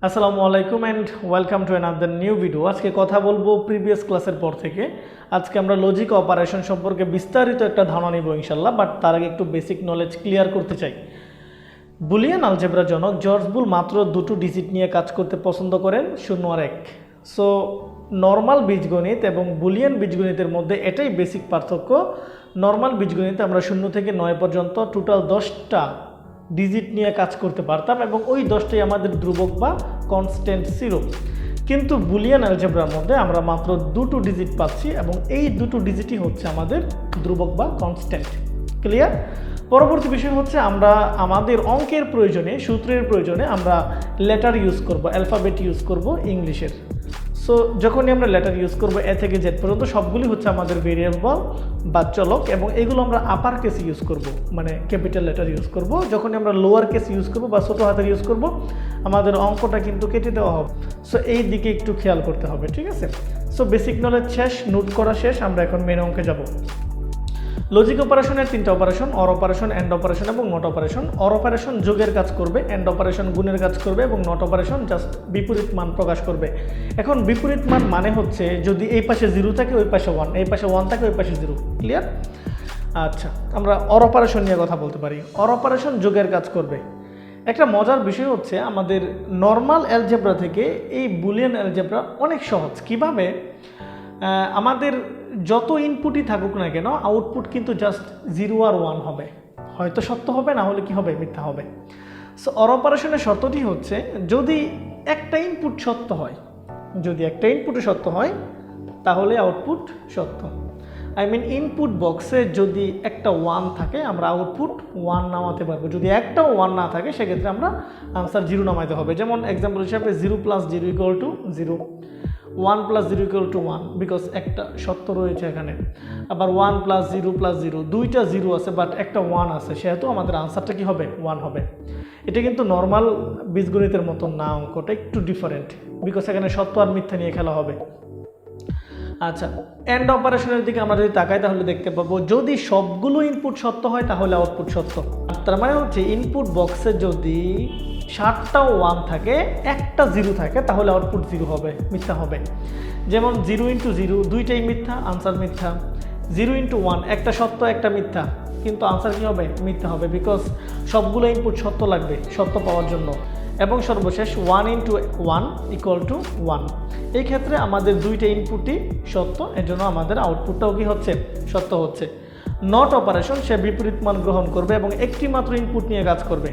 আসসালামু আলাইকুম and welcome to another new video. আজকে কথা বলবো প্রিভিয়াস ক্লাসের পর থেকে। আজকে আমরা লজিক অপারেশন সম্পর্কে বিস্তারিত একটা ধারণা নিব ইনশাল্লাহ, বাট তার আগে একটু বেসিক নলেজ ক্লিয়ার করতে চাই। বুলিয়ান আলজেব্রার জনক জর্জ বুল মাত্র দুটো ডিজিট নিয়ে কাজ করতে পছন্দ করেন, 0 আর 1। সো নর্মাল বীজগণিত এবং বুলিয়ান বীজগণিতের মধ্যে এটাই বেসিক পার্থক্য। নর্মাল বীজগণিতে আমরা 0 থেকে 9 পর্যন্ত টোটাল 10টা ডিজিট নিয়ে কাজ করতে পারতাম এবং ওই 10টাই আমাদের ধ্রুবক বা কনস্ট্যান্ট ছিল। কিন্তু বুলিয়ান অ্যালজেব্রার মধ্যে আমরা মাত্র দুটো ডিজিট পাচ্ছি এবং এই দুটো ডিজিটই হচ্ছে আমাদের ধ্রুবক বা কনস্ট্যান্ট। ক্লিয়ার? পরবর্তী বিষয় হচ্ছে আমরা আমাদের অঙ্কের প্রয়োজনে, সূত্রের প্রয়োজনে আমরা লেটার ইউজ করব, অ্যালফাবেট ইউজ করব ইংলিশের। সো যখনই আমরা লেটার ইউজ করব এ থেকে জেড পর্যন্ত সবগুলি হচ্ছে আমাদের ভেরিয়েবল বা চলক, এবং এগুলো আমরা আপার কেস ইউজ করব, মানে ক্যাপিটাল লেটার ইউজ করব। যখনই আমরা লোয়ার কেস ইউজ করব বা ছোটো হাতের ইউজ করব আমাদের অঙ্কটা কিন্তু কেটে দেওয়া হবে। সো এই দিকে একটু খেয়াল করতে হবে, ঠিক আছে? সো বেসিক নলেজ শেষ, নোট করা শেষ, আমরা এখন মেন অঙ্কে যাব। লজিক অপারেশনের 3টা operation, OR operation, AND operation এবং নট অপারেশন। অর অপারেশন যোগের কাজ করবে, এন্ড অপারেশন গুণের কাজ করবে এবং নট অপারেশন জাস্ট বিপরীত মান প্রকাশ করবে। এখন বিপরীত মান মানে হচ্ছে যদি এই পাশে 0 থাকে ওই পাশে 1, এই পাশে 1 থাকে ওই পাশে 0। ক্লিয়ার? আচ্ছা, আমরা অর অপারেশন নিয়ে কথা বলতে পারি। অর অপারেশন যোগের কাজ করবে। একটা মজার বিষয় হচ্ছে আমাদের নর্মাল অ্যালজেব্রা থেকে এই বুলিয়ান অ্যালজেব্রা অনেক সহজ। কিভাবে? আমাদের যত ইনপুটই থাকুক না কেন আউটপুট কিন্তু জাস্ট 0 আর 1 হবে, হয়তো সত্য হবে, না হলে কি হবে? মিথ্যা হবে। সো অর অপারেশনের শর্তটি হচ্ছে যদি একটা ইনপুট সত্য হয়, যদি একটা ইনপুটে সত্য হয় তাহলে আউটপুট সত্য। আই মিন ইনপুট বক্সে যদি একটা 1 থাকে আমরা আউটপুট 1 নামাতে পারবো। যদি একটাও 1 না থাকে সেক্ষেত্রে আমরা আনসার 0 নামাতে হবে। যেমন এক্সাম্পল হিসাবে 0 + 0 = 0, 1 + 0 = 1, বিকজ একটা সত্য রয়েছে এখানে। আবার 1 + 0 + 0, দুইটা 0 আছে বাট একটা 1 আছে, সেহেতু আমাদের আনসারটা কি হবে? 1 হবে। এটা কিন্তু নর্মাল বীজগণিতের মতো না, অঙ্কটা একটু ডিফারেন্ট, বিকজ এখানে সত্য আর মিথ্যা নিয়ে খেলা হবে। আচ্ছা, এন্ড অপারেশনের দিকে আমরা যদি তাকাই তাহলে দেখতে পাবো যদি সবগুলো ইনপুট সত্য হয় তাহলে আউটপুট সত্য। তার মানে হচ্ছে ইনপুট বক্সে যদি 7টাও 1 থাকে, একটা 0 থাকে তাহলে আউটপুট 0 হবে, মিথ্যা হবে। যেমন 0 × 0 দুইটাই মিথ্যা, আনসার মিথ্যা। 0 × 1 একটা সত্য একটা মিথ্যা, কিন্তু আনসার কী হবে? মিথ্যা হবে, বিকজ সবগুলো ইনপুট সত্য লাগবে সত্য পাওয়ার জন্য। এবং সর্বশেষ 1 × 1 = 1। এই ক্ষেত্রে আমাদের দুইটা ইনপুটই সত্য, এর জন্য আমাদের আউটপুটটাও কি হচ্ছে? সত্য হচ্ছে। নট অপারেশন সে বিপরীত মান গ্রহণ করবে এবং একটি মাত্র ইনপুট নিয়ে কাজ করবে।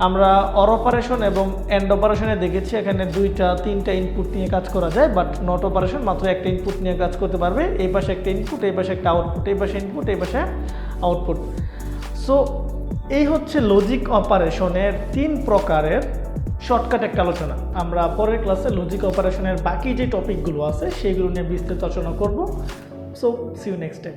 আমরা অর অপারেশন এবং এন্ড অপারেশনে দেখেছি এখানে 2টা 3টা ইনপুট নিয়ে কাজ করা যায়, বাট নট অপারেশন মাত্র একটা ইনপুট নিয়ে কাজ করতে পারবে। এই পাশে একটা ইনপুট, এই পাশে একটা আউটপুট, এই পাশে ইনপুট, এই পাশে আউটপুট। সো এই হচ্ছে লজিক অপারেশনের 3 প্রকারের শর্টকাট একটা আলোচনা। আমরা পরের ক্লাসে লজিক অপারেশনের বাকি যে টপিকগুলো আছে সেইগুলো নিয়ে বিস্তারিত আলোচনা করব। So see you next time.